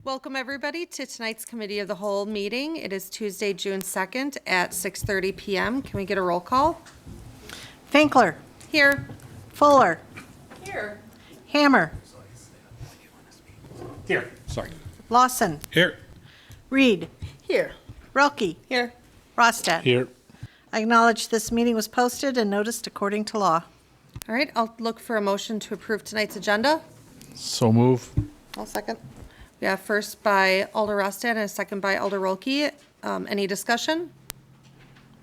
Welcome, everybody, to tonight's Committee of the Whole meeting. It is Tuesday, June 2nd at 6:30 p.m. Can we get a roll call? Finkler. Here. Fuller. Here. Hammer. Here, sorry. Lawson. Here. Reed. Here. Relke. Here. Rostad. Here. I acknowledge this meeting was posted and noticed according to law. All right, I'll look for a motion to approve tonight's agenda. So move. I'll second. We have first by Alder Rostad and a second by Alder Rolke. Any discussion?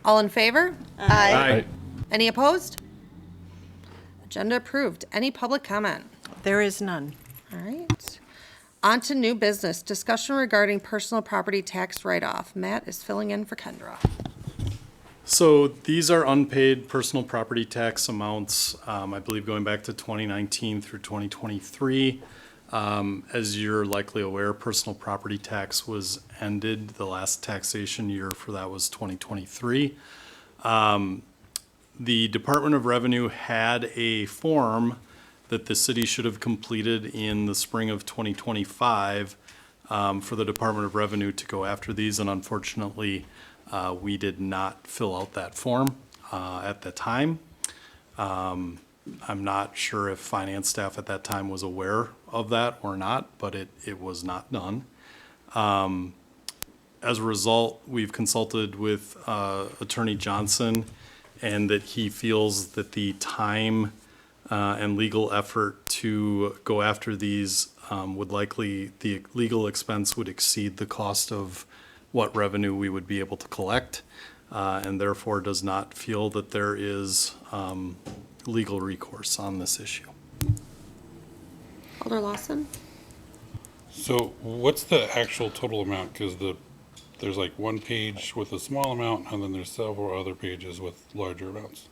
All in favor? Aye. Any opposed? Agenda approved. Any public comment? There is none. All right. On to new business. Discussion regarding personal property tax write-off. Matt is filling in for Kendra. So these are unpaid personal property tax amounts, I believe going back to 2019 through 2023. As you're likely aware, personal property tax was ended. The last taxation year for that was 2023. The Department of Revenue had a form that the city should have completed in the spring of 2025 for the Department of Revenue to go after these, and unfortunately, we did not fill out that form at the time. I'm not sure if finance staff at that time was aware of that or not, but it was not done. As a result, we've consulted with Attorney Johnson, and that he feels that the time and legal effort to go after these would likely, the legal expense would exceed the cost of what revenue we would be able to collect, and therefore does not feel that there is legal recourse on this issue. Alder Lawson? So what's the actual total amount? Because there's like one page with a small amount, and then there's several other pages with larger amounts.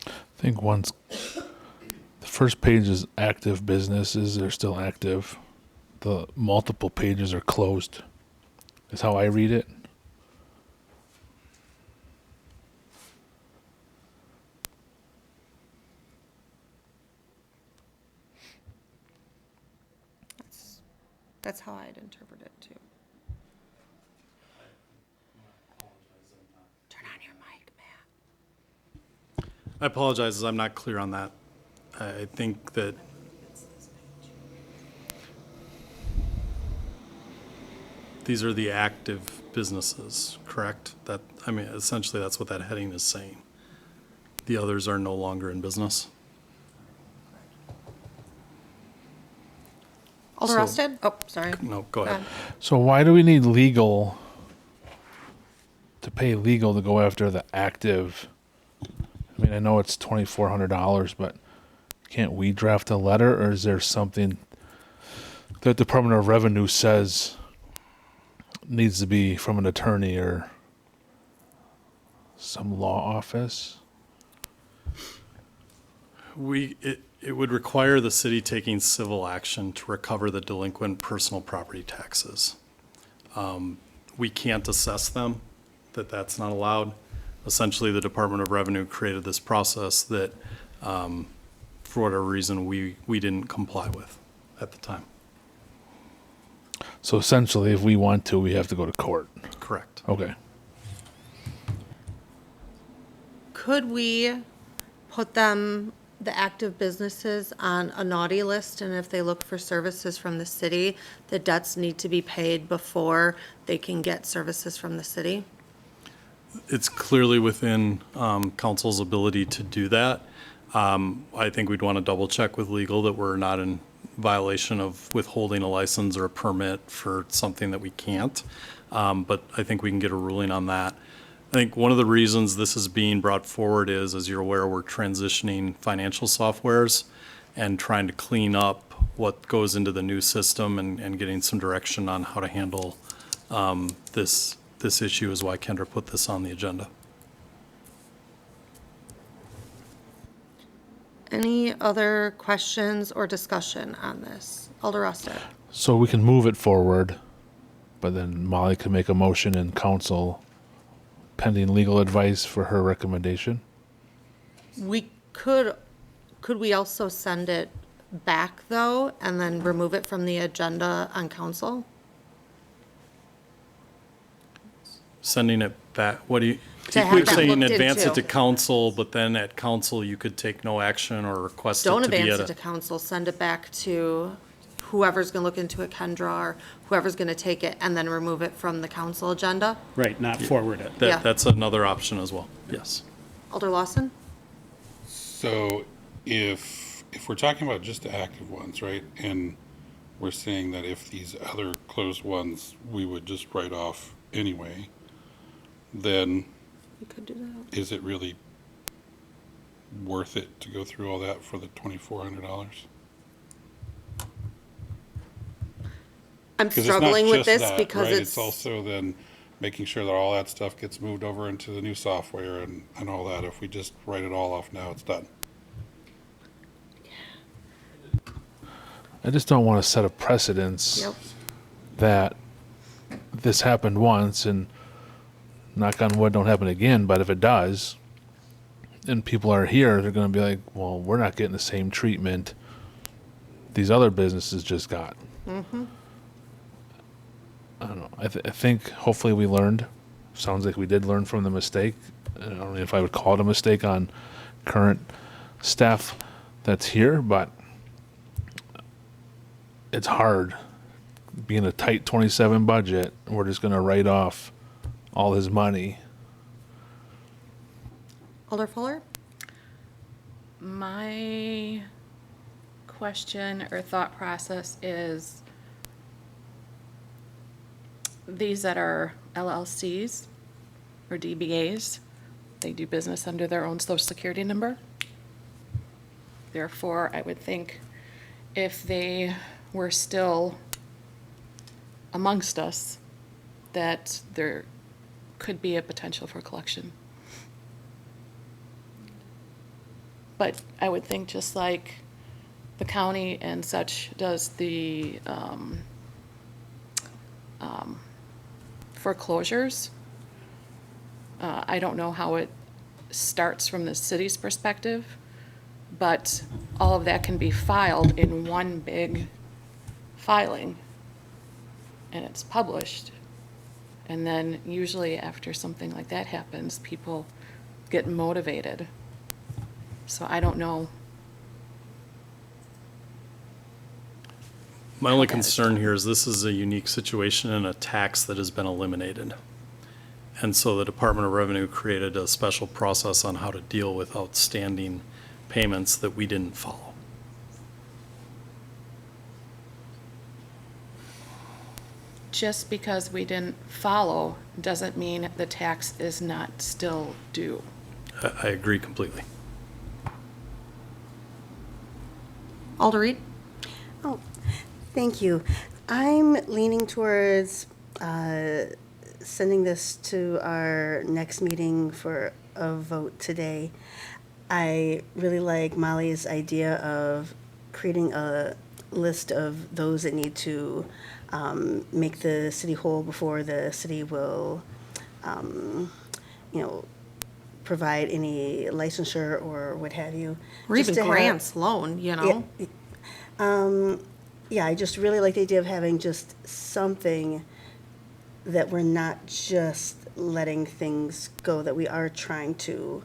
I think once the first page is active businesses, they're still active. The multiple pages are closed, is how I read it. That's how I'd interpret it, too. Turn on your mic, Matt. I apologize as I'm not clear on that. I think that these are the active businesses, correct? That, I mean, essentially that's what that heading is saying. The others are no longer in business. Alder So- Rostad? Oh, sorry. No, go ahead. So why do we need legal to pay legal to go after the active? I mean, I know it's $2,400, but can't we draft a letter, or is there something the Department of Revenue says needs to be from an attorney or some law office? It would require the city taking civil action to recover the delinquent personal property taxes. We can't assess them, that's not allowed. Essentially, the Department of Revenue created this process that, for whatever reason, we didn't comply with at the time. So essentially, if we want to, we have to go to court. Correct. Okay. Could we put them, the active businesses, on a naughty list, and if they look for services from the city, the debts need to be paid before they can get services from the city? It's clearly within council's ability to do that. I think we'd want to double check with legal that we're not in violation of withholding a license or a permit for something that we can't. But I think we can get a ruling on that. I think one of the reasons this is being brought forward is, as you're aware, we're transitioning financial softwares and trying to clean up what goes into the new system and getting some direction on how to handle this issue is why Kendra put this on the agenda. Any other questions or discussion on this? Alder Rostad? So we can move it forward, but then Molly can make a motion in council pending legal advice for her recommendation. We could Could we also send it back, though, and then remove it from the agenda on council? Sending it back, what do you? To have You're that saying looked advance it into. to council, but then at council, you could take no action or request it Don't to be advance at it to a. council, send it back to whoever's gonna look into it, Kendra, or whoever's gonna take it, and then remove it from the council agenda. Right, not forward it. Yeah. That's another option as well, yes. Alder Lawson? So if we're talking about just the active ones, right? And we're saying that if these other closed ones, we would just write off anyway, then You could do that. is it really worth it to go through all that for the $2,400? I'm 'Cause it's not struggling with just this that, because right? it's, also then making sure that all that stuff gets moved over into the new software and all that. If we just write it all off now, it's done. I just don't want to set a precedence yep, that this happened once and knock on wood don't happen again. But if it does, and people are here, they're going to be like, well, we're not getting the same treatment these other businesses just got. I don't know. I think hopefully we learned. Sounds like we did learn from the mistake. I don't know if I would call it a mistake on current staff that's here, but it's hard being a tight 27 budget. We're just going to write off all his money. Alder Fuller? My question or thought process is these that are LLCs or DBAs, they do business under their own social security number. Therefore, I would think if they were still amongst us, that there could be a potential for collection. But I would think just like the county and such does the foreclosures. I don't know how it starts from the city's perspective, but all of that can be filed in one big filing, and it's published. And then usually after something like that happens, people get motivated. So I don't know. My only concern here is this is a unique situation and a tax that has been eliminated. And so the Department of Revenue created a special process on how to deal with outstanding payments that we didn't follow. Just because we didn't follow doesn't mean the tax is not still due. I agree completely. Alder Reed? Oh, thank you. I'm leaning towards sending this to our next meeting for a vote today. I really like Molly's idea of creating a list of those that need to make the city whole before the city will, provide any licensure or what have you. Or Just even to have- grants, loan, you know? Yeah, I just really like the idea of having just something that we're not just letting things go, that we are trying to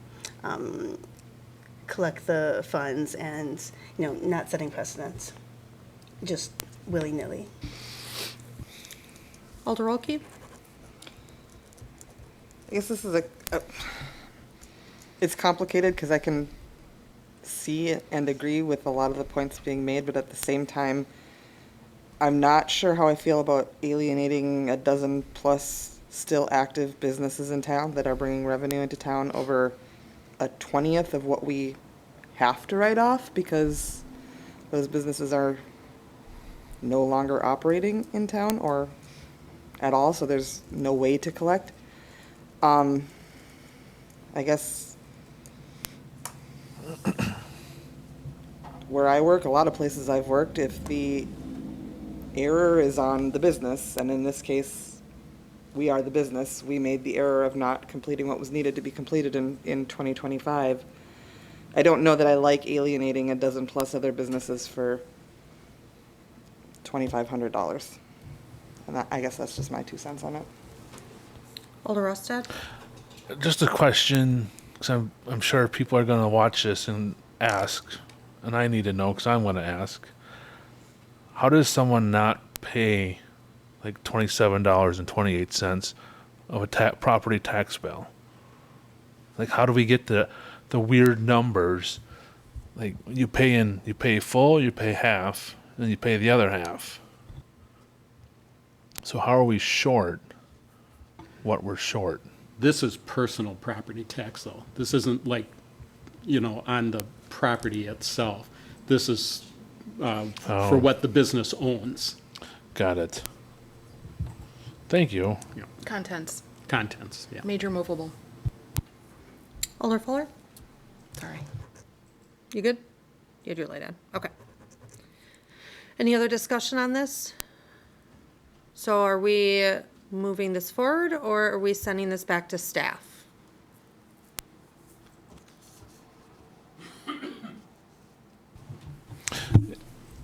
collect the funds and, not setting precedents, just willy-nilly. Alder Rolke? I guess this is it's complicated because I can see and agree with a lot of the points being made, but at the same time, I'm not sure how I feel about alienating a dozen plus still active businesses in town that are bringing revenue into town over a 20th of what we have to write off because those businesses are no longer operating in town or at all, so there's no way to collect. I guess where I work, a lot of places I've worked, if the error is on the business, and in this case, we are the business, we made the error of not completing what was needed to be completed in 2025, I don't know that I like alienating a dozen plus other businesses for $2,500. And I guess that's just my 2 cents on it. Alder Rostad? Just a question, because I'm sure people are going to watch this and ask, and I need to know because I'm going to ask. How does someone not pay like $27.28 of a property tax bill? Like, how do we get the weird numbers? Like, you pay full, you pay half, and you pay the other half. So how are we short what we're short? This is personal property tax, though. This isn't like, on the property itself. This is for what the business owns. Got it. Thank you. Contents, Contents, yeah. major movable. Alder Fuller? Sorry. You good? You had your light on. Okay. Any other discussion on this? So are we moving this forward or are we sending this back to staff?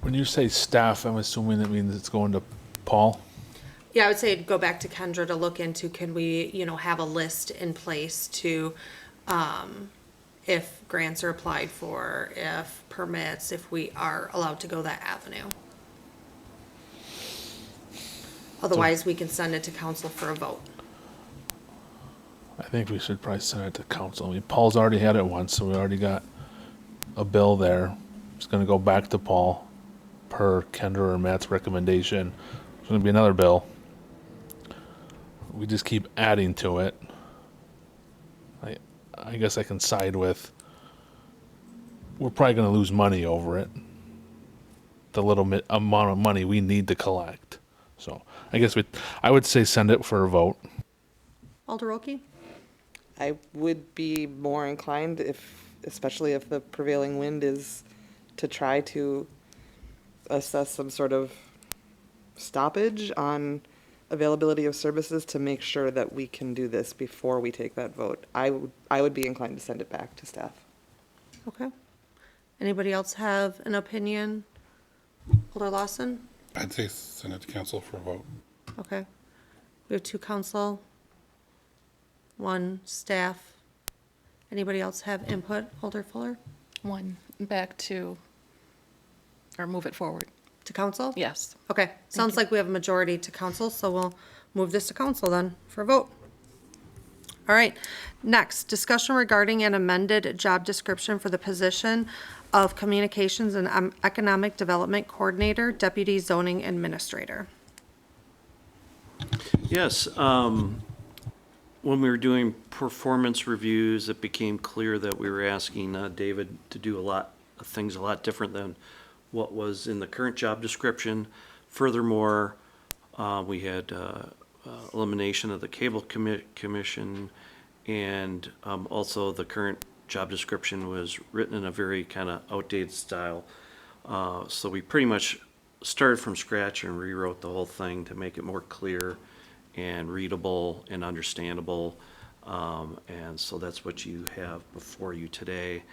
When you say staff, I'm assuming that means it's going to Paul? Yeah, I would say go back to Kendra to look into, can we, have a list in place to, if grants are applied for, if permits, if we are allowed to go that avenue. Otherwise, we can send it to council for a vote. I think we should probably send it to council. I mean, Paul's already had it once, so we already got a bill there. It's gonna go back to Paul per Kendra or Matt's recommendation. There's gonna be another bill. We just keep adding to it. I guess I can side with, we're probably gonna lose money over it. The little amount of money we need to collect. So I guess I would say send it for a vote. Alder Oki? I would be more inclined especially if the prevailing wind is to try to assess some sort of stoppage on availability of services to make sure that we can do this before we take that vote. I would be inclined to send it back to staff. Okay. Anybody else have an opinion? Alder Lawson? I'd say send it to council for a vote. Okay. We have 2 council, 1 staff. Anybody else have input? Alder Fuller? One, back to, or move it forward. To council? Yes. Okay, sounds like we have a majority to council, so we'll move this to council then for a vote. All right, next, discussion regarding an amended job description for the position of Communications and Economic Development Coordinator, Deputy Zoning Administrator. Yes, when we were doing performance reviews, it became clear that we were asking David to do a lot of things a lot different than what was in the current job description. Furthermore, we had elimination of the cable commission, and also the current job description was written in a very kind of outdated style. So we pretty much started from scratch and rewrote the whole thing to make it more clear and readable and understandable. And so that's what you have before you today.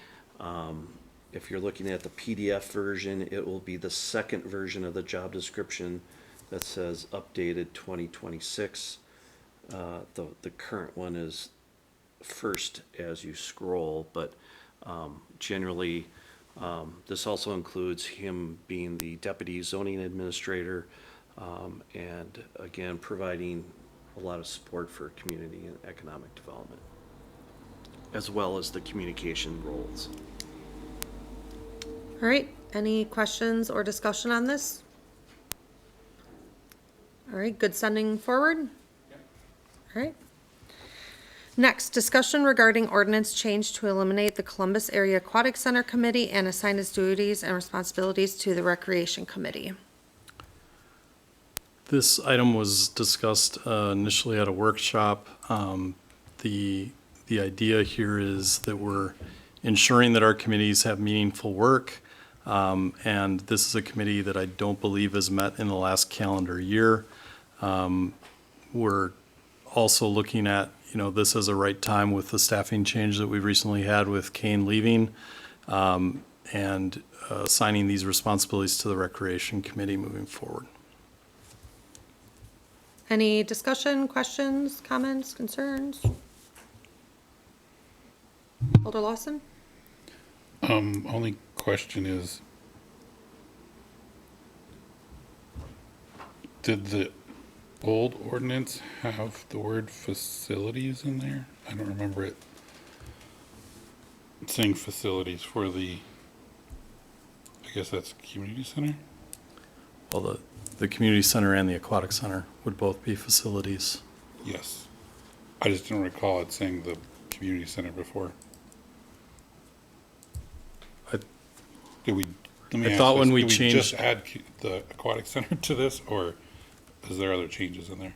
If you're looking at the PDF version, it will be the second version of the job description that says updated 2026. The current one is first as you scroll, but generally this also includes him being the deputy zoning administrator, and again providing a lot of support for community and economic development, as well as the communication roles. All right, any questions or discussion on this? All right, good sending forward? All right. Next, discussion regarding ordinance change to eliminate the Columbus Area Aquatic Center Committee and assign its duties and responsibilities to the Recreation Committee. This item was discussed initially at a workshop. The idea here is that we're ensuring that our committees have meaningful work. And this is a committee that I don't believe has met in the last calendar year. We're also looking at, this as a right time with the staffing change that we recently had with Kane leaving. and assigning these responsibilities to the Recreation Committee moving forward. Any discussion, questions, comments, concerns? Alder Lawson? Only question is, did the old ordinance have the word facilities in there? I don't remember it saying facilities for the, I guess that's community center? Well, the community center and the aquatic center would both be facilities. Yes. I just don't recall it saying the community center before. Did we, let me I ask thought when this, we did we just changed- add the aquatic center to this, or is there other changes in there?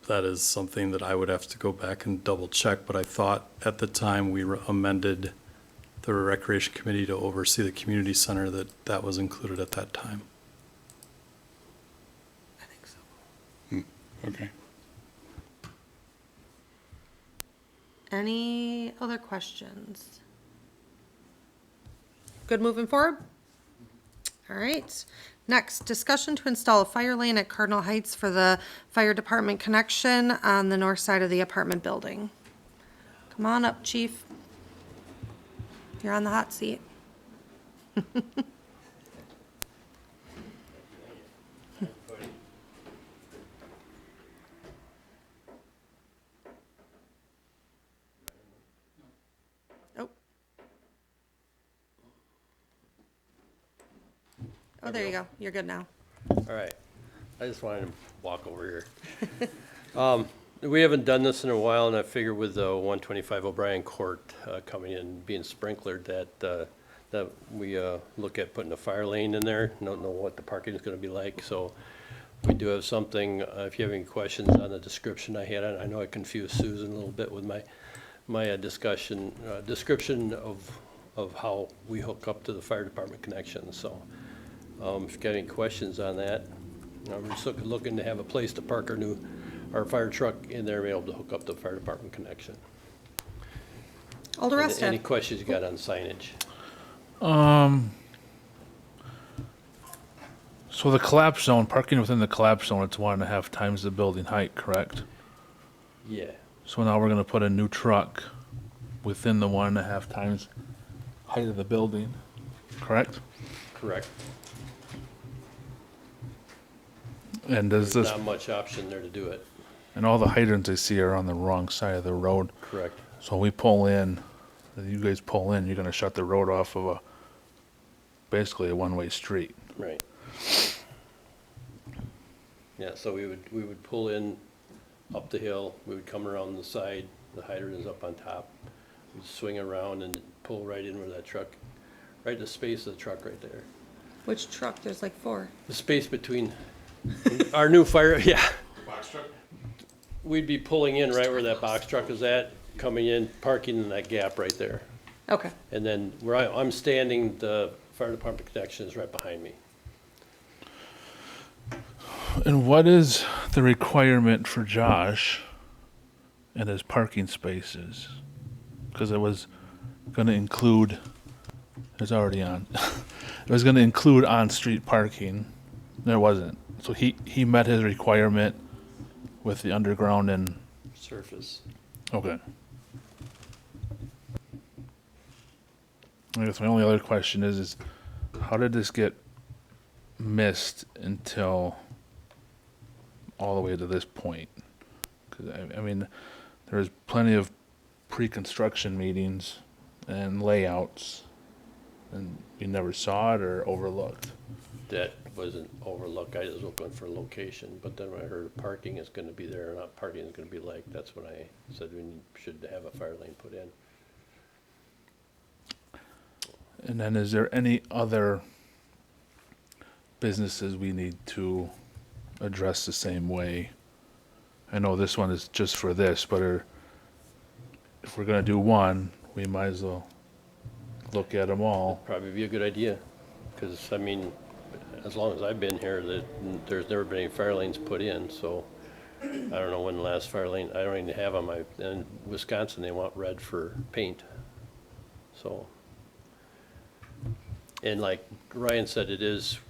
That is something that I would have to go back and double check, but I thought at the time we amended the Recreation Committee to oversee the community center, that was included at that time. I think so. Okay. Any other questions? Good moving forward? All right. Next, discussion to install a fire lane at Cardinal Heights for the fire department connection on the north side of the apartment building. Come on up, chief. You're on the hot seat. Oh. Oh, there you go. You're good now. All right, I just wanted to walk over here. We haven't done this in a while, and I figure with the 125 O'Brien Court coming in, being sprinklered, that we look at putting a fire lane in there. Don't know what the parking is gonna be like, so we do have something. If you have any questions on the description I had, I know I confused Susan a little bit with my description of how we hook up to the fire department connection, so. If you got any questions on that, we're just looking to have a place to park our fire truck in there, be able to hook up to the fire department connection. Alder Any Resta. questions you got on signage? So the collapse zone, parking within the collapse zone, it's 1.5 times the building height, correct? Yeah, So now we're gonna put a new truck within the 1.5 times height of the building, correct? correct. And does There's this, not much option there to do it, and all the hydrants I see are on the wrong side of the road. correct. So when we pull in, you guys pull in, you're gonna shut the road off of basically a one-way street. Right. Yeah, so we would pull in up the hill, we would come around the side, the hydrant is up on top. We'd swing around and pull right in where that truck, right in the space of the truck right there. Which truck? There's like 4. The space between our new fire, yeah. Box truck? We'd be pulling in right where that box truck is at, coming in, parking in that gap right there. Okay. And then where I'm standing, the fire department connection is right behind me. And what is the requirement for Josh and his parking spaces? Because it was gonna include, it's already on. It was gonna include on-street parking. There wasn't. So he met his requirement with the underground and, Surface. okay. I guess my only other question is how did this get missed until all the way to this point? Because I mean, there was plenty of pre-construction meetings and layouts, and we never saw it or overlooked. That wasn't overlooked, I was looking for location, but then when I heard parking is gonna be there, not parking is gonna be like, that's when I said we should have a fire lane put in. And then is there any other businesses we need to address the same way? I know this one is just for this, but if we're gonna do one, we might as well look at them all. Probably be a good idea, because, I mean, as long as I've been here, there's never been any fire lanes put in, so I don't know when the last fire lane, I don't even have on in Wisconsin, they want red for paint, So, and like Ryan said,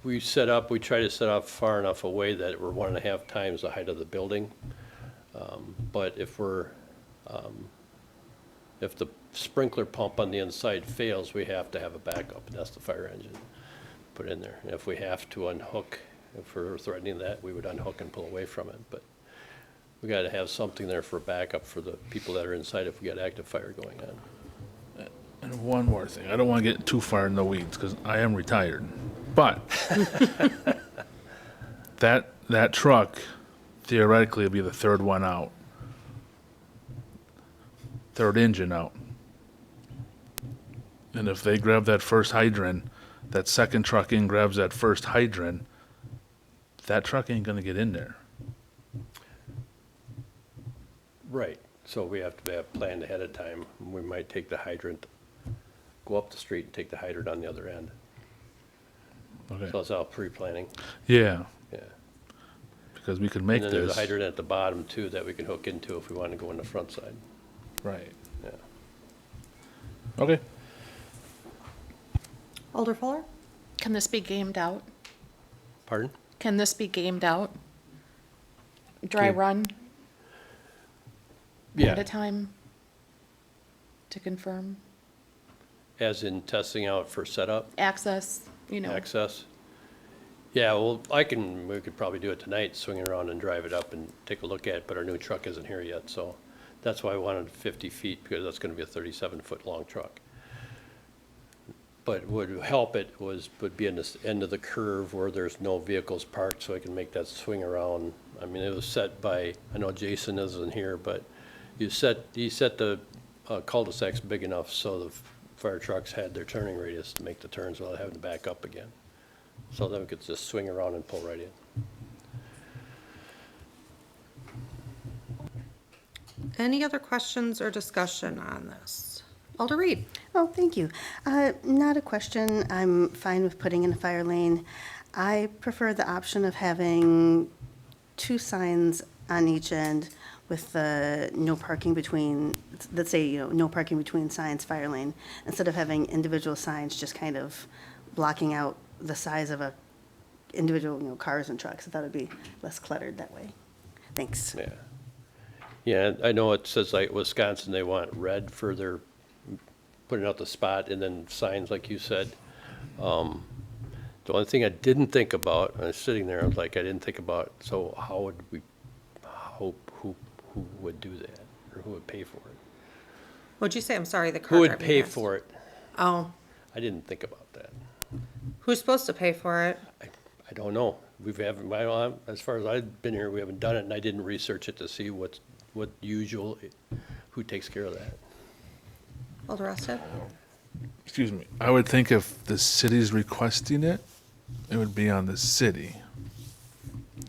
we try to set up far enough away that we're 1.5 times the height of the building. But if the sprinkler pump on the inside fails, we have to have a backup, and that's the fire engine put in there. And if we have to unhook, if we're threatening that, we would unhook and pull away from it. But we gotta have something there for backup for the people that are inside if we get active fire going on. And one more thing, I don't want to get too far in the weeds because I am retired, but that truck theoretically will be the third one out, third engine out. And if they grab that first hydrant, that second truck in grabs that first hydrant, that truck ain't gonna get in there. Right, so we have to have planned ahead of time. We might take the hydrant, go up the street and take the hydrant on the other end. Okay. So it's all pre-planning, Yeah, yeah. because we could make And then there's this. a hydrant at the bottom too that we can hook into if we want to go in the front side, Right. yeah. Okay. Alder Fuller? Can this be gamed out? Pardon? Can this be gamed out? Dry Okay. run at a Yeah, time to confirm as in testing out for setup, access, access. Yeah, well, we could probably do it tonight, swing it around and drive it up and take a look at it, but our new truck isn't here yet, so that's why I wanted 50 feet, because that's gonna be a 37-foot long truck. But would help would be in this end of the curve where there's no vehicles parked, so I can make that swing around. I mean, it was set by, I know Jason isn't here, but he set the cul-de-sacs big enough so the fire trucks had their turning radius to make the turns without having to back up again. So then we could just swing around and pull right in. Any other questions or discussion on this? Alder Reed? Oh, thank you. Not a question. I'm fine with putting in a fire lane. I prefer the option of having 2 signs on each end with the no parking between, let's say, no parking between signs, fire lane, instead of having individual signs just kind of blocking out the size of a individual, cars and trucks. I thought it'd be less cluttered that way. Thanks. Yeah. Yeah, I know it says like Wisconsin, they want red for their putting out the spot and then signs like you said. The only thing I didn't think about, I was sitting there, I was like, I didn't think about, so who would do that? Or who would pay for it? What'd you say? I'm sorry, the car Who would driving pay past. for it? Oh, I didn't think about that. who's supposed to pay for it? I don't know. As far as I've been here, we haven't done it, and I didn't research it to see who takes care of that. Alder Rested? Excuse me. I would think if the city's requesting it, it would be on the city.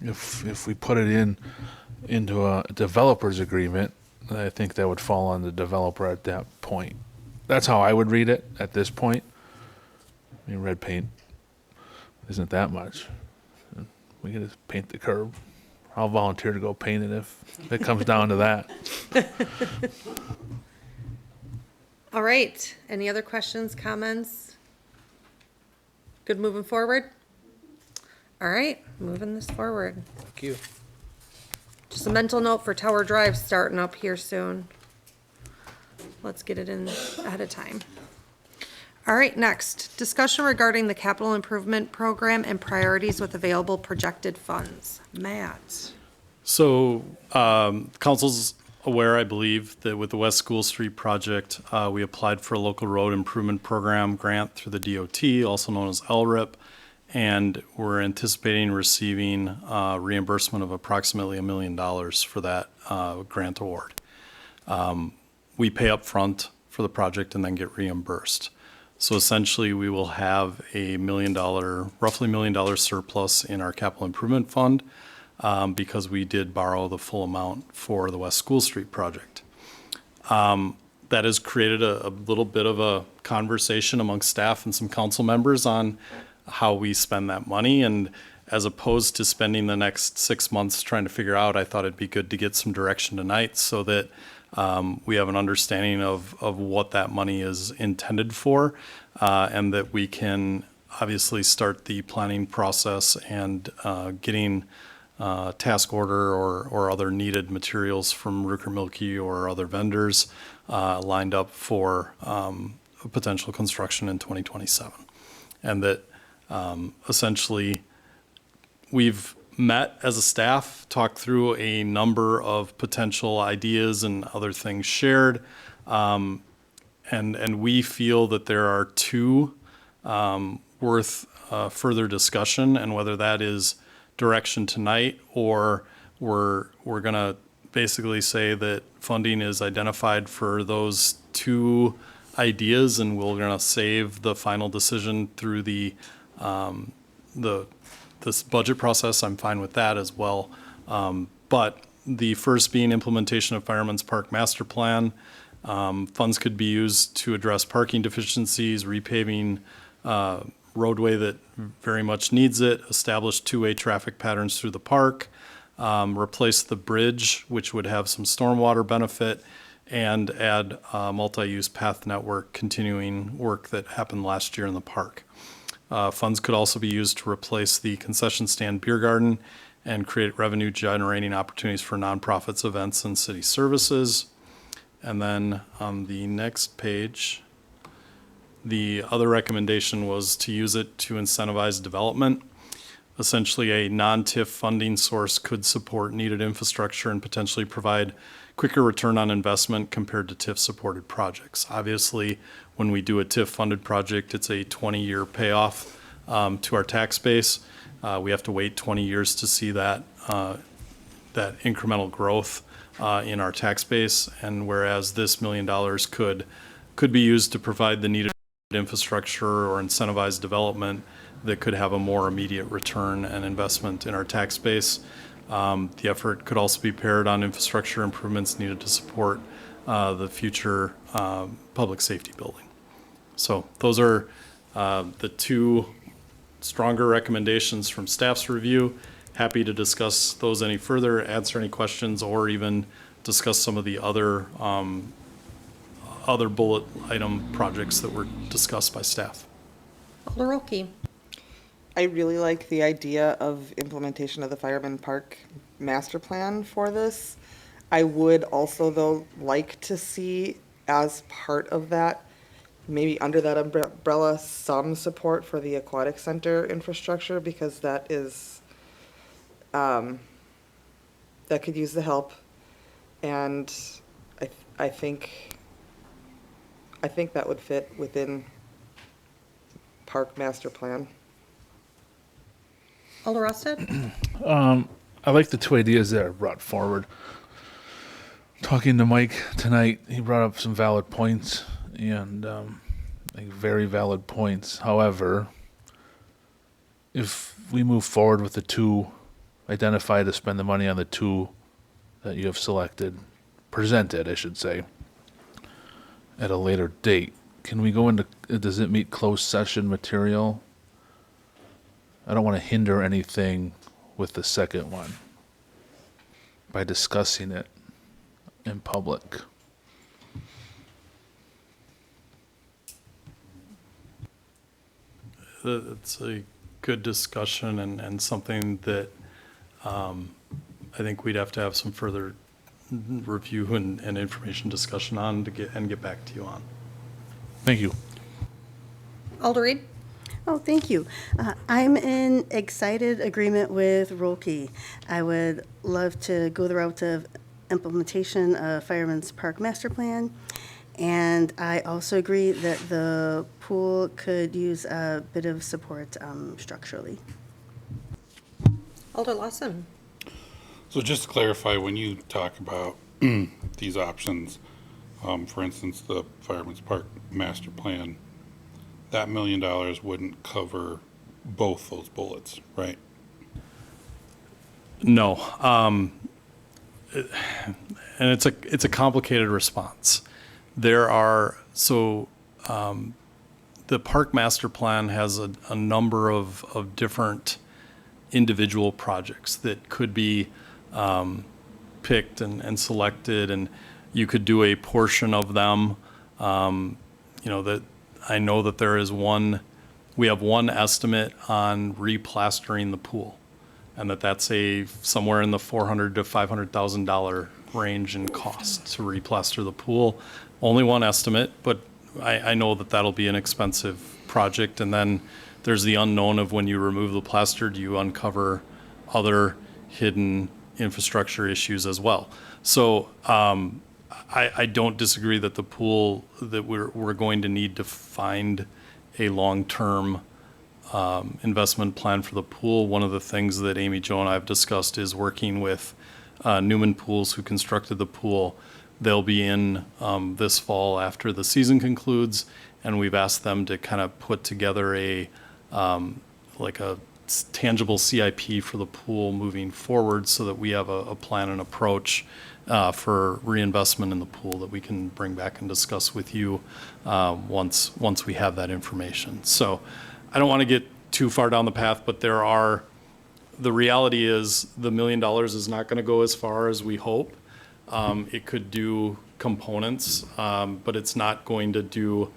If we put it into a developer's agreement, I think that would fall on the developer at that point. That's how I would read it at this point. I mean, red paint isn't that much. We can just paint the curb. I'll volunteer to go paint it if it comes down to that. All right. Any other questions, comments? Good moving forward? All right, moving this forward. Thank you. Just a mental note for Tower Drive starting up here soon. Let's get it in ahead of time. All right, next, discussion regarding the capital improvement program and priorities with available projected funds. Matt? So, council's aware, I believe, that with the West School Street project, we applied for a local road improvement program grant through the DOT, also known as LRIP, and we're anticipating receiving reimbursement of approximately $1 million for that grant award. We pay up front for the project and then get reimbursed. So essentially, we will have a roughly $1 million surplus in our capital improvement fund because we did borrow the full amount for the West School Street project. That has created a little bit of a conversation amongst staff and some council members on how we spend that money. And as opposed to spending the next 6 months trying to figure out, I thought it'd be good to get some direction tonight so that we have an understanding of what that money is intended for, and that we can obviously start the planning process and getting task order or other needed materials from Rooker Milky or other vendors lined up for potential construction in 2027. And that essentially we've met as a staff, talked through a number of potential ideas and other things shared. And we feel that there are two worth further discussion, and whether that is direction tonight or we're going to basically say that funding is identified for those two ideas and we're going to save the final decision through this budget process. I'm fine with that as well. But the first being implementation of Fireman's Park Master Plan. Funds could be used to address parking deficiencies, repaving roadway that very much needs it, establish two-way traffic patterns through the park, replace the bridge, which would have some stormwater benefit, and add multi-use path network continuing work that happened last year in the park. Funds could also be used to replace the concession stand beer garden and create revenue generating opportunities for nonprofits, events, and city services. And then on the next page, the other recommendation was to use it to incentivize development. Essentially, a non-TIF funding source could support needed infrastructure and potentially provide quicker return on investment compared to TIF-supported projects. Obviously, when we do a TIF-funded project, it's a 20-year payoff to our tax base. We have to wait 20 years to see that incremental growth in our tax base, and whereas this $1 million could be used to provide the needed infrastructure or incentivize development that could have a more immediate return and investment in our tax base. The effort could also be paired on infrastructure improvements needed to support the future public safety building. So those are the two stronger recommendations from staff's review. Happy to discuss those any further, answer any questions, or even discuss some of the other bullet item projects that were discussed by staff. Alder Roki. I really like the idea of implementation of the Fireman Park Master Plan for this. I would also, though, like to see as part of that, maybe under that umbrella, some support for the aquatic center infrastructure, because that is, that could use the help. And I think that would fit within Park Master Plan. Alder Rostead. I like the two ideas that are brought forward. Talking to Mike tonight, he brought up some valid points, and like very valid points. However, if we move forward with the two, identify to spend the money on the two that you have presented, I should say, at a later date, can we go into, does it meet closed session material? I don't want to hinder anything with the second one by discussing it in public. It's a good discussion and something that I think we'd have to have some further review and information discussion on to get back to you on. Thank you. Alder Reed. Oh, thank you. I'm in excited agreement with Rolke. I would love to go the route of implementation of Fireman's Park Master Plan. And I also agree that the pool could use a bit of support structurally. Alder Lawson. So just to clarify, when you talk about these options, for instance, the Fireman's Park Master Plan, that $1 million wouldn't cover both those bullets, right? No, and it's a complicated response. There are the Park Master Plan has a number of different individual projects that could be picked and selected, and You could do a portion of them. That I know that we have one estimate on replastering the pool, and that's somewhere in the $400,000 to $500,000 range in cost to replaster the pool. Only one estimate, but I know that that'll be an expensive project. And then there's the unknown of when you remove the plaster, do you uncover other hidden infrastructure issues as well? So I don't disagree that the pool, that we're going to need to find a long-term investment plan for the pool. One of the things that Amy Jo and I have discussed is working with Newman Pools, who constructed the pool. They'll be in this fall after the season concludes, and we've asked them to kind of put together a tangible CIP for the pool moving forward, so that we have a plan and approach for reinvestment in the pool that we can bring back and discuss with you once we have that information. So I don't want to get too far down the path, but the reality is the $1 million is not going to go as far as we hope. It could do components, but it's not going to do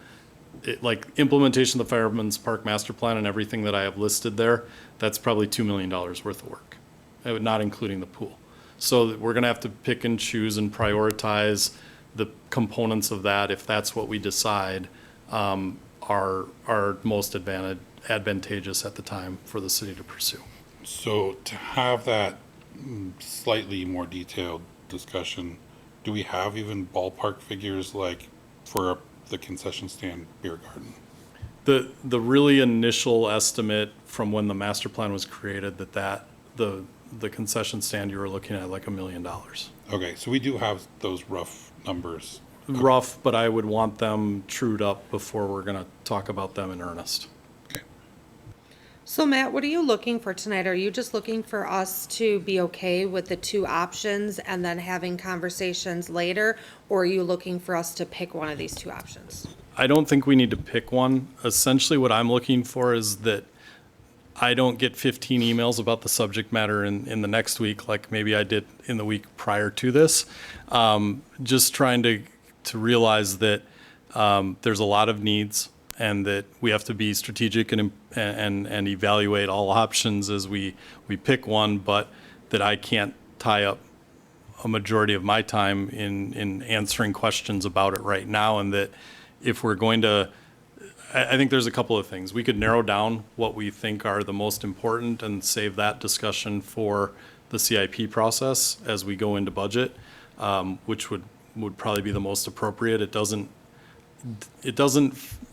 it, like implementation of the Fireman's Park Master Plan and everything that I have listed there. That's probably $2 million worth of work, not including the pool. So we're going to have to pick and choose and prioritize the components of that, if that's what we decide are most advantageous at the time for the city to pursue. So to have that slightly more detailed discussion, do we have even ballpark figures like for the concession stand beer garden? The really initial estimate from when the master plan was created, the concession stand, you were looking at like $1 million. Okay, so we do have those rough numbers. Rough, but I would want them trued up before we're going to talk about them in earnest. Okay. So Matt, what are you looking for tonight? Are you just looking for us to be okay with the two options and then having conversations later? Or are you looking for us to pick one of these two options? I don't think we need to pick one. Essentially what I'm looking for is that I don't get 15 emails about the subject matter in the next week, like maybe I did in the week prior to this. Just trying to realize that there's a lot of needs, and that we have to be strategic and evaluate all options as we pick one, but that I can't tie up a majority of my time in answering questions about it right now. And that if we're going to, I think there's a couple of things. We could narrow down what we think are the most important and save that discussion for the CIP process as we go into budget, which would probably be the most appropriate. It doesn't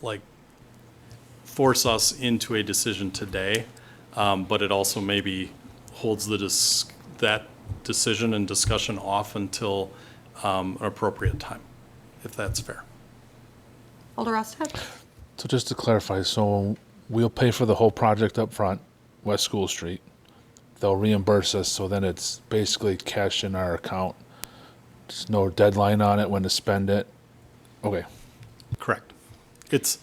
like force us into a decision today, but it also maybe holds that decision and discussion off until an appropriate time, if that's fair. Alder Rosted? So just to clarify, so we'll pay for the whole project up front, West School Street. They'll reimburse us, so then it's basically cash in our account. There's no deadline on it when to spend it. Okay. Correct. It's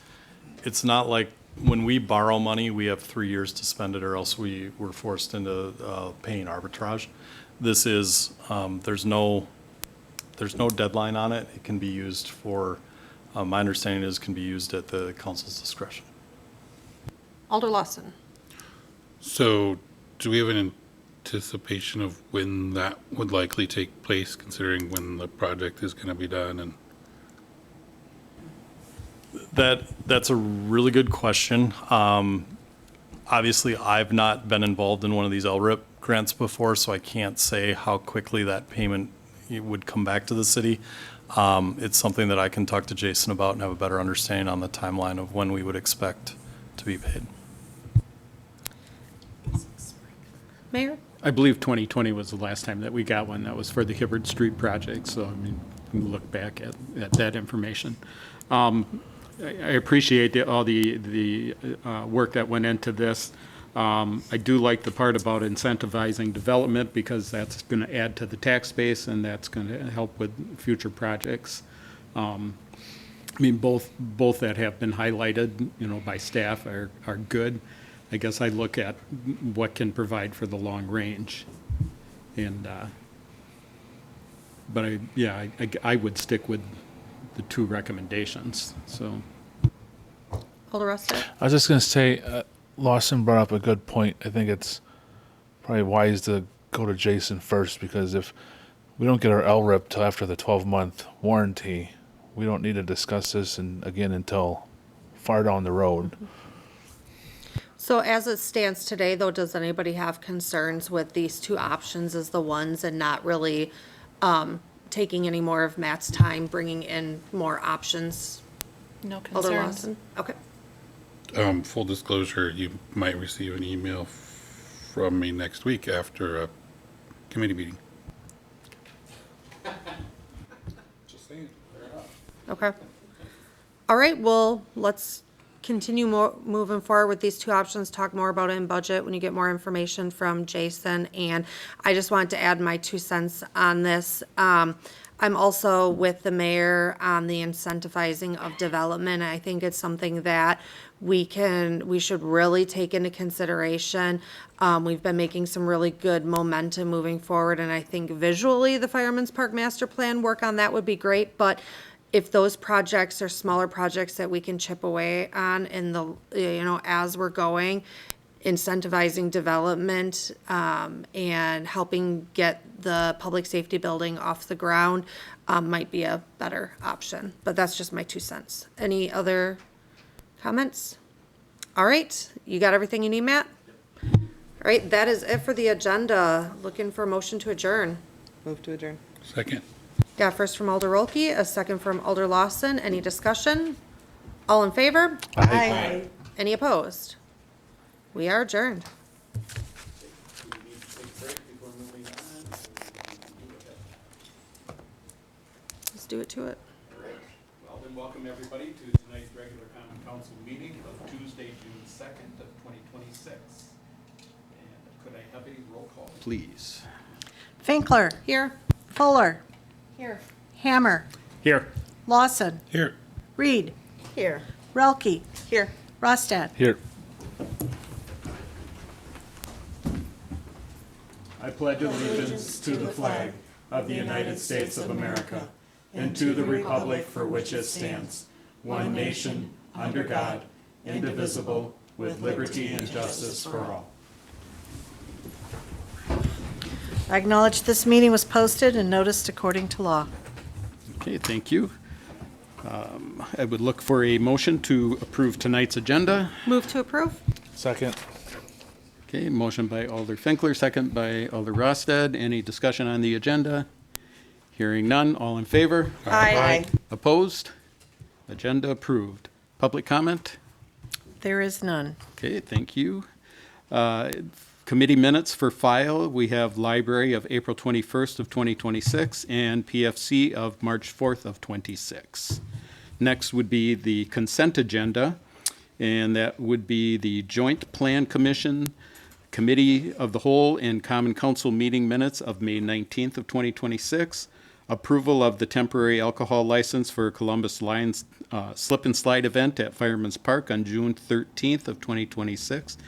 not like when we borrow money, we have 3 years to spend it, or else we're forced into paying arbitrage. This is there's no deadline on it. It can be used for. My understanding is can be used at the council's discretion. Alder Lawson? So do we have an anticipation of when that would likely take place, considering when the project is going to be done? And That's a really good question. Obviously, I've not been involved in one of these LRIP grants before, so I can't say how quickly that payment would come back to the city. It's something that I can talk to Jason about and have a better understanding on the timeline of when we would expect to be paid. Mayor? I believe 2020 was the last time that we got one. That was for the Hibbard Street project, so I mean, we can look back at that information. I appreciate all the work that went into this. I do like the part about incentivizing development, because that's going to add to the tax base and that's going to help with future projects. I mean, both that have been highlighted, by staff are good. I guess I look at what can provide for the long range. And But I would stick with the two recommendations, so. Alder Rusted? I was just going to say, Lawson brought up a good point. I think it's probably wise to go to Jason first, because if we don't get our LRIP till after the 12-month warranty, we don't need to discuss this again until far down the road. So as it stands today, though, does anybody have concerns with these two options as the ones and not really taking any more of Matt's time, bringing in more options? No Alder concerns. Lawson? Okay. Full disclosure, you might receive an email from me next week after a committee meeting. Just saying. Okay. All right, well, let's continue moving forward with these two options, talk more about it in budget when you get more information from Jason. And I just wanted to add my 2 cents on this. I'm also with the mayor on the incentivizing of development. I think it's something that we should really take into consideration. We've been making some really good momentum moving forward, and I think visually the Fireman's Park Master Plan work on that would be great, but if those projects are smaller projects that we can chip away on in the, as we're going, incentivizing development, and helping get the public safety building off the ground, might be a better option. But that's just my 2 cents. Any other comments? All right, you got everything you need, Matt? All right, that is it for the agenda. Looking for a motion to adjourn. Move to adjourn. Second. Got first from Alder Rolke, a second from Alder Lawson. Any discussion? All in favor? Aye. Any opposed? We are adjourned. Let's do it to it. Well, then welcome everybody to tonight's regular common council meeting of Tuesday, June 2nd of 2026. And could I have a roll call, please? Finkler. Here. Fuller. Here. Hammer. Here. Lawson. Here. Reed. Here. Relke. Here. Rostad. Here. I pledge allegiance to the flag of the United States of America and to the republic for which it stands, one nation, under God, indivisible, with liberty and justice for all. I acknowledge this meeting was posted and noticed according to law. Okay, thank you. I would look for a motion to approve tonight's agenda. Move to approve? Second. Okay, motion by Alder Finkler, second by Alder Rosted. Any discussion on the agenda? Hearing none, all in favor? Aye. Opposed? Agenda approved. Public comment? There is none. Okay, thank you. Committee minutes for file, we have library of April 21st of 2026 and PFC of March 4th of 26. Next would be the consent agenda, and that would be the Joint Plan Commission, Committee of the Whole, and Common Council meeting minutes of May 19th of 2026, approval of the temporary alcohol license for Columbus Lions Slip and Slide event at Fireman's Park on June 13th of 2026,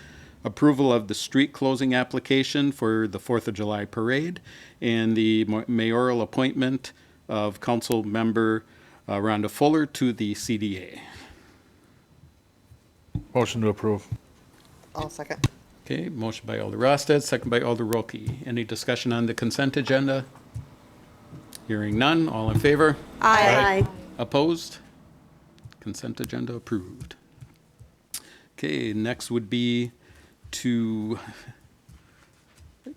approval of the street closing application for the 4th of July parade, and the mayoral appointment of council member Rhonda Fuller to the CDA. Motion to approve. I'll second. Okay, motion by Alder Rosted, second by Alder Rolke. Any discussion on the consent agenda? Hearing none, all in favor? Aye. Opposed? Consent agenda approved. Okay, next would be to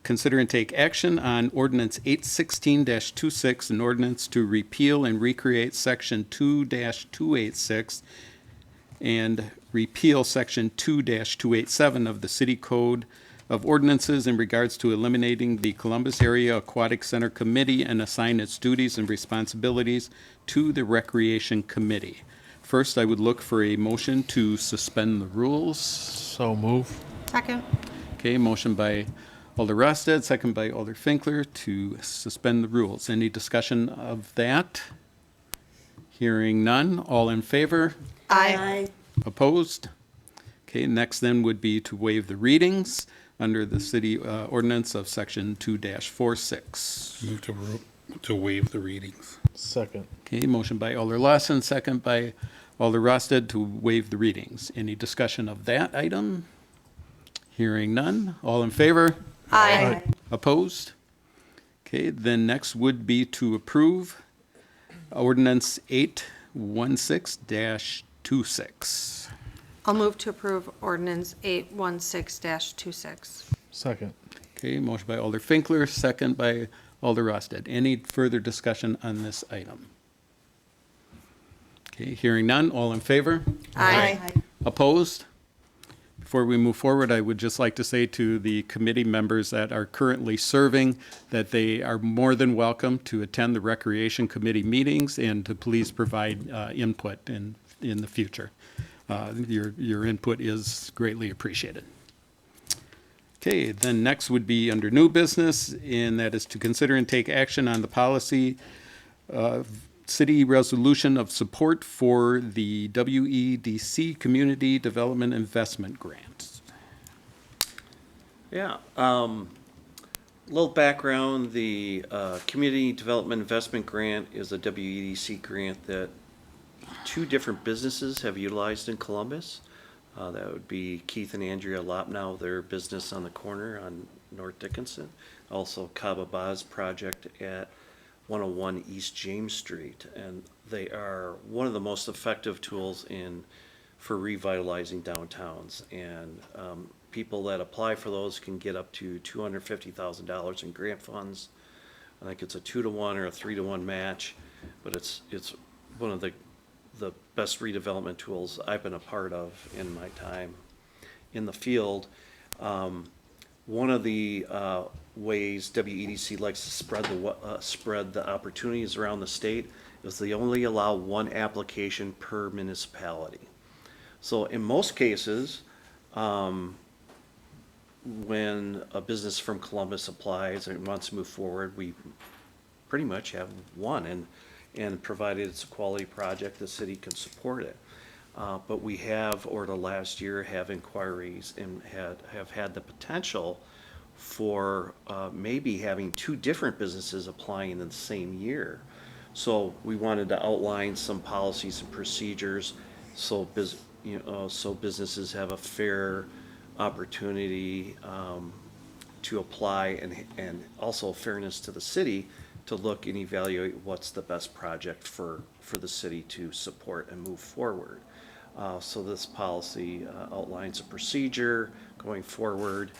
consider and take action on ordinance 816-26, an ordinance to repeal and recreate section 2-286 and repeal section 2-287 of the City Code of Ordinances in regards to eliminating the Columbus Area Aquatic Center Committee and assign its duties and responsibilities to the Recreation Committee. First, I would look for a motion to suspend the rules. So move. Second. Okay, motion by Alder Rosted, second by Alder Finkler to suspend the rules. Any discussion of that? Hearing none. All in favor? Aye. Opposed? Okay, next then would be to waive the readings under the city ordinance of section 2-46. Move to To waive the readings. Second. Okay, motion by Alder Lawson, second by Alder Rosted to waive the readings. Any discussion of that item? Hearing none. All in favor? Aye. Opposed? Okay, then next would be to approve ordinance 816-26. I'll move to approve ordinance 816-26. Second. Okay, motion by Alder Finkler, second by Alder Rosted. Any further discussion on this item? Okay, hearing none. All in favor? Aye. Opposed? Before we move forward, I would just like to say to the committee members that are currently serving that they are more than welcome to attend the Recreation Committee meetings and to please provide input in the future. Your input is greatly appreciated. Okay, then next would be under new business, and that is to consider and take action on the policy city resolution of support for the WEDC Community Development Investment Grant. Yeah, little background, the Community Development Investment Grant is a WEDC grant that 2 different businesses have utilized in Columbus. That would be Keith and Andrea Lopnow, their business on the corner on North Dickinson. Also Kababa's project at 101 East James Street. And they are one of the most effective tools for revitalizing downtowns. And people that apply for those can get up to $250,000 in grant funds. I think it's a 2-to-1 or a 3-to-1 match, but it's one of the best redevelopment tools I've been a part of in my time in the field. One of the ways WEDC likes to spread the opportunities around the state is they only allow 1 application per municipality. So in most cases, when a business from Columbus applies and wants to move forward, we pretty much have 1, and provided it's a quality project, the city can support it. But we have, over the last year, have inquiries and have had the potential for maybe having 2 different businesses applying in the same year. So we wanted to outline some policies and procedures so businesses have a fair opportunity to apply, and also fairness to the city to look and evaluate what's the best project for the city to support and move forward. So this policy outlines a procedure going forward.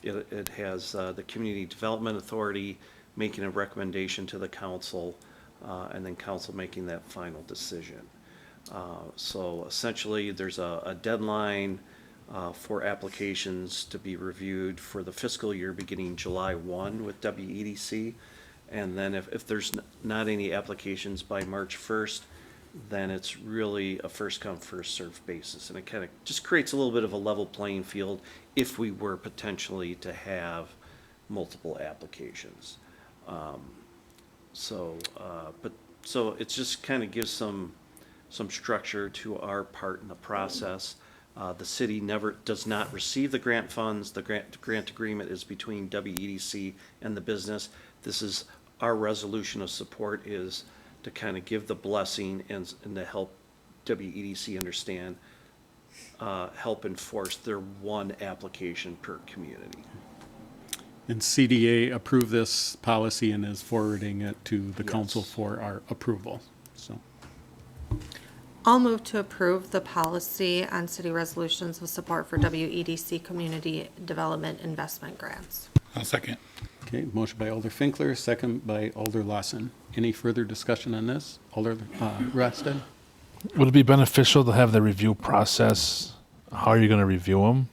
It has the Community Development Authority making a recommendation to the council, and then council making that final decision. So essentially, there's a deadline for applications to be reviewed for the fiscal year beginning July 1 with WEDC. And then if there's not any applications by March 1st, then it's really a first come, first served basis. And it kind of just creates a little bit of a level playing field if we were potentially to have multiple applications. So it just kind of gives some structure to our part in the process. The city does not receive the grant funds. The grant agreement is between WEDC and the business. This is our resolution of support, is to kind of give the blessing and to help WEDC understand, help enforce their 1 application per community. And CDA approved this policy and is forwarding it to the council Yes. for our approval, so. I'll move to approve the policy on city resolutions of support for WEDC Community Development Investment Grants. I'll second. Okay, motion by Alder Finkler, second by Alder Lawson. Any further discussion on this? Alder Rosted? Would it be beneficial to have the review process? How are you going to review them?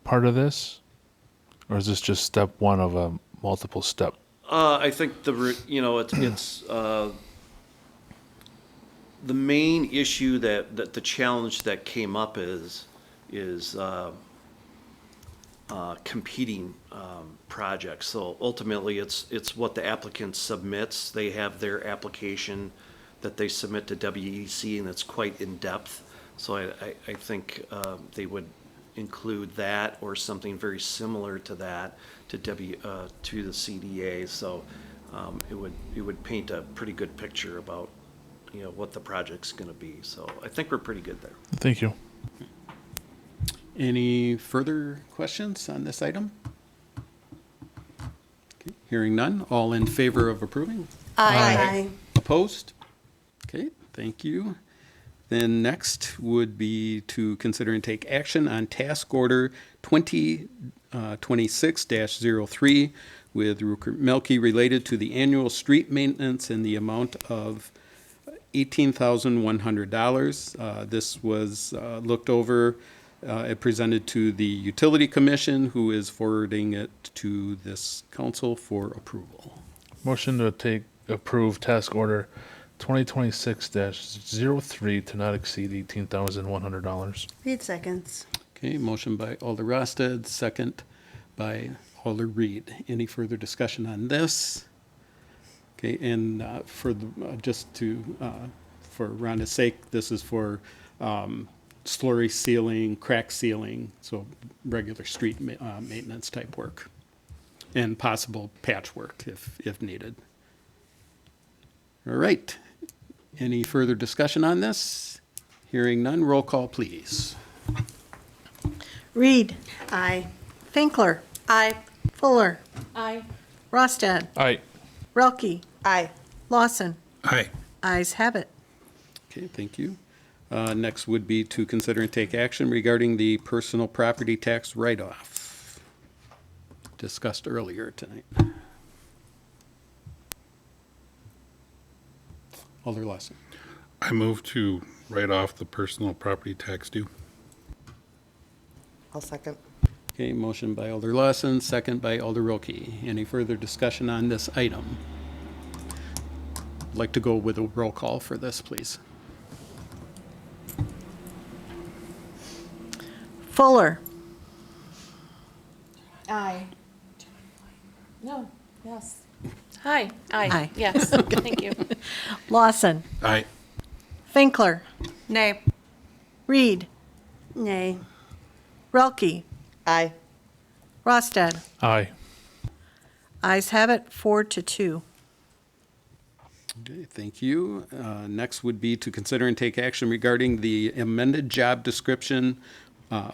Part of this, or is this just step 1 of a multiple step? I think it's the main issue that the challenge that came up is competing projects. So ultimately, it's what the applicant submits. They have their application that they submit to WEC, and it's quite in depth. So I think they would include that or something very similar to that to the CDA. So it would paint a pretty good picture about, you know, what the project's gonna be. So I think we're pretty good there. Thank you. Any further questions on this item? Okay, hearing none, all in favor of approving? Aye. Opposed? Okay, thank you. Then next would be to consider and take action on task order 2026-03 with Rupert Melke related to the annual street maintenance in the amount of $18,100. This was looked over, it presented to the Utility Commission, who is forwarding it to this council for approval. Motion to approve task order 2026-03 to not exceed $18,100. Reed seconds. Okay, motion by Alder Rosted, second by Alder Reed. Any further discussion on this? Okay, and for Rhonda's sake, this is for slurry sealing, crack sealing, so regular street maintenance type work, and possible patchwork if needed. All right. Any further discussion on this? Hearing none, roll call, please. Reed. Aye. Finkler. Aye. Fuller. Aye. Rostad. Aye. Relke. Aye. Lawson. Aye. Ayes have it. Okay, thank you. Next would be to consider and take action regarding the personal property tax write-off discussed earlier tonight. Alder Lawson. I move to write off the personal property tax due. I'll second. Okay, motion by Alder Lawson, second by Alder Roki. Any further discussion on this item? I'd like to go with a roll call for this, please. Fuller. Aye. No, yes. Hi, aye, Aye. yes, thank you. Lawson. Aye. Finkler. Nay. Reed. Nay. Relke. Aye. Rostad. Aye. Ayes have it, 4-2. Okay, thank you. Next would be to consider and take action regarding the amended job description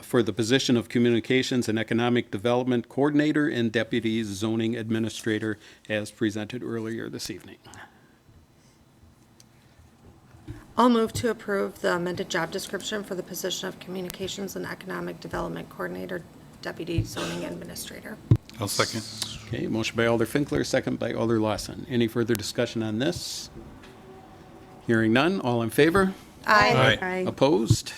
for the position of Communications and Economic Development Coordinator and Deputy Zoning Administrator as presented earlier this evening. I'll move to approve the amended job description for the position of Communications and Economic Development Coordinator, Deputy Zoning Administrator. I'll second. Okay, motion by Alder Finkler, second by Alder Lawson. Any further discussion on this? Hearing none, all in favor? Aye. Aye. Opposed?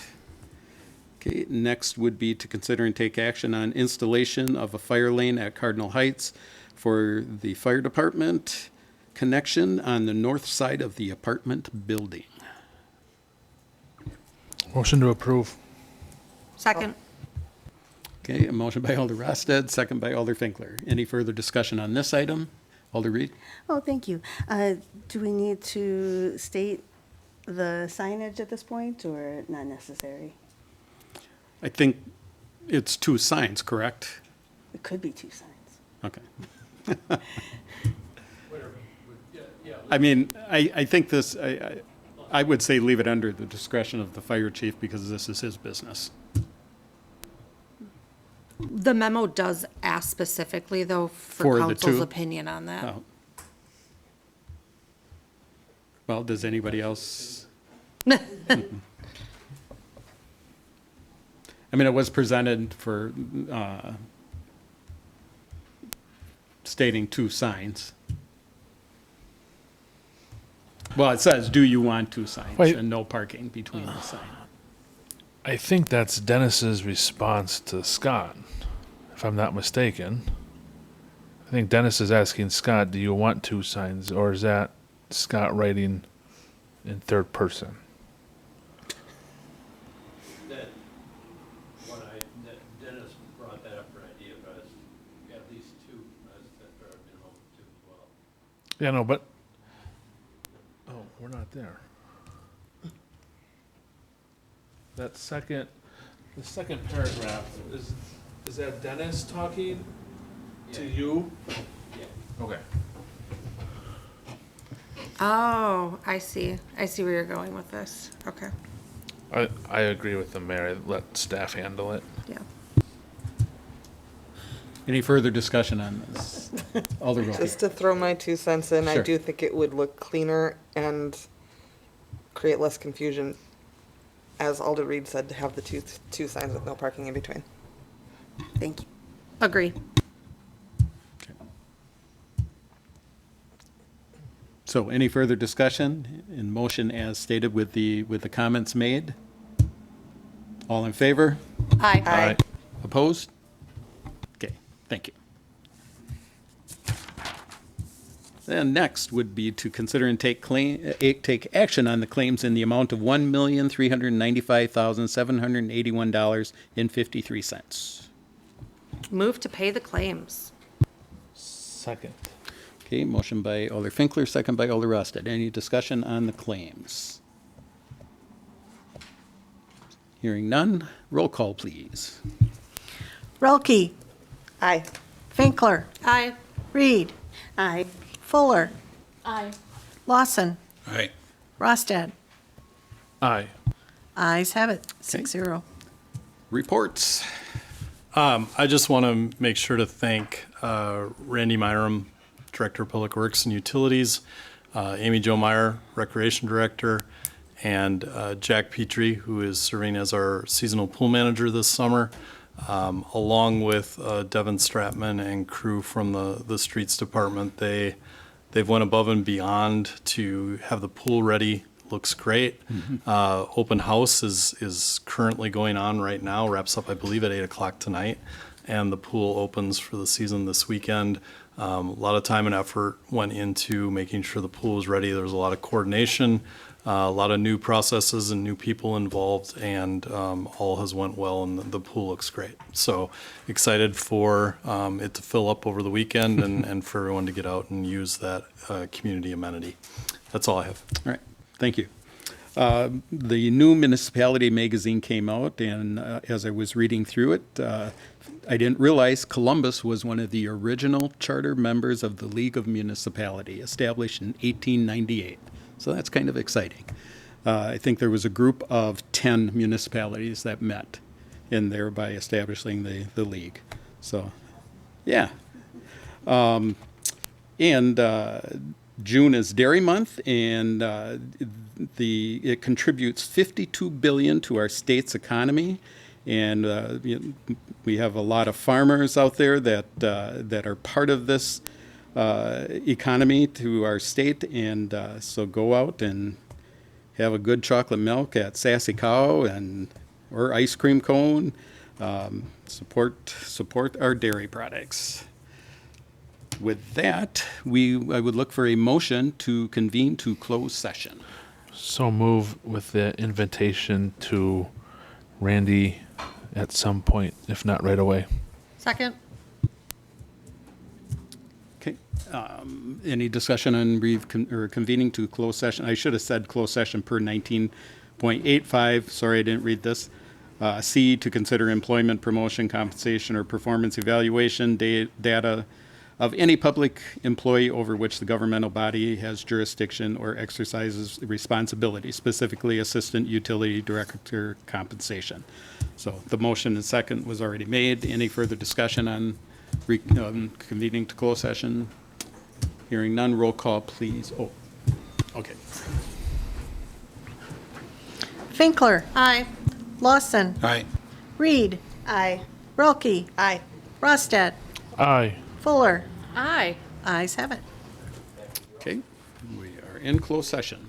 Okay, next would be to consider and take action on installation of a fire lane at Cardinal Heights for the fire department connection on the north side of the apartment building. Motion to approve. Second. Okay, a motion by Alder Rosted, second by Alder Finkler. Any further discussion on this item? Alder Reed? Oh, thank you. Do we need to state the signage at this point, or not necessary? I think it's 2 signs, correct? It could be 2 signs. Okay. I mean, I think this, I would say leave it under the discretion of the fire chief because this is his business. The memo does ask specifically, though, For for the council's 2? opinion on that. Oh. Well, does anybody else? I mean, it was presented for stating 2 signs. Well, it says, do you want 2 signs? Wait. And no parking between the sign. I think that's Dennis's response to Scott, if I'm not mistaken. I think Dennis is asking Scott, do you want 2 signs? Or is that Scott writing in third person? Dennis brought that up for idea, but at least 2, that there have been home 2 as well. Yeah, no, but, oh, we're not there. That the second paragraph, is that Dennis talking to you? Yeah. Okay. Oh, I see. I see where you're going with this. Okay, I agree with the mayor. Let staff handle it. yeah. Any further discussion on this? Alder Wilkie. Just to throw my 2 cents in, I Sure. do think it would look cleaner and create less confusion, as Alder Reed said, to have the two signs with no parking in between. Thank you. Agree. So any further discussion in motion as stated with the comments made? All in favor? Aye. Aye. Opposed? Okay, thank you. Then next would be to consider and take action on the claims in the amount of $1,395,781.53. Move to pay the claims. Second. Okay, motion by Alder Finkler, second by Alder Rosted. Any discussion on the claims? Hearing none, roll call, please. Relke, Aye. Finkler, Aye. Reed, Aye. Fuller, Aye. Lawson, Aye. Rostad. Aye. Ayes have it, 6-0. Reports. I just want to make sure to thank Randy Myram, Director of Public Works and Utilities, Amy Jo Meyer, Recreation Director, and Jack Petrie, who is serving as our seasonal pool manager this summer, along with Devin Stratman and crew from the Streets Department. They've went above and beyond to have the pool ready. Looks great. Open house is currently going on right now. Wraps up, I believe, at 8 o'clock tonight, and the pool opens for the season this weekend. A lot of time and effort went into making sure the pool was ready. There was a lot of coordination, a lot of new processes and new people involved, and all has went well, and the pool looks great. So excited for it to fill up over the weekend and for everyone to get out and use that community amenity. That's all I have. All right, thank you. The new municipality magazine came out, and as I was reading through it, I didn't realize Columbus was one of the original charter members of the League of Municipality, established in 1898. So that's kind of exciting. I think there was a group of 10 municipalities that met in there by establishing the league. So, yeah. And June is Dairy Month, and it contributes $52 billion to our state's economy. And we have a lot of farmers out there that are part of this economy to our state, and so go out and have a good chocolate milk at Sassy Cow or ice cream cone. Support our dairy products. With that, I would look for a motion to convene to close session. So move with the invitation to Randy at some point, if not right away. Second. Okay. Any discussion on convening to closed session? I should have said closed session per 19.85. Sorry, I didn't read this. C, to consider employment, promotion, compensation, or performance evaluation data of any public employee over which the governmental body has jurisdiction or exercises responsibility, specifically Assistant Utility Director compensation. So the motion and second was already made. Any further discussion on convening to closed session? Hearing none, roll call, please. Oh, okay. Finkler, Aye. Lawson, Aye. Reed, Aye. Relke, Aye. Rostad, Aye. Fuller. Aye. Ayes have it. Okay, we are in closed session.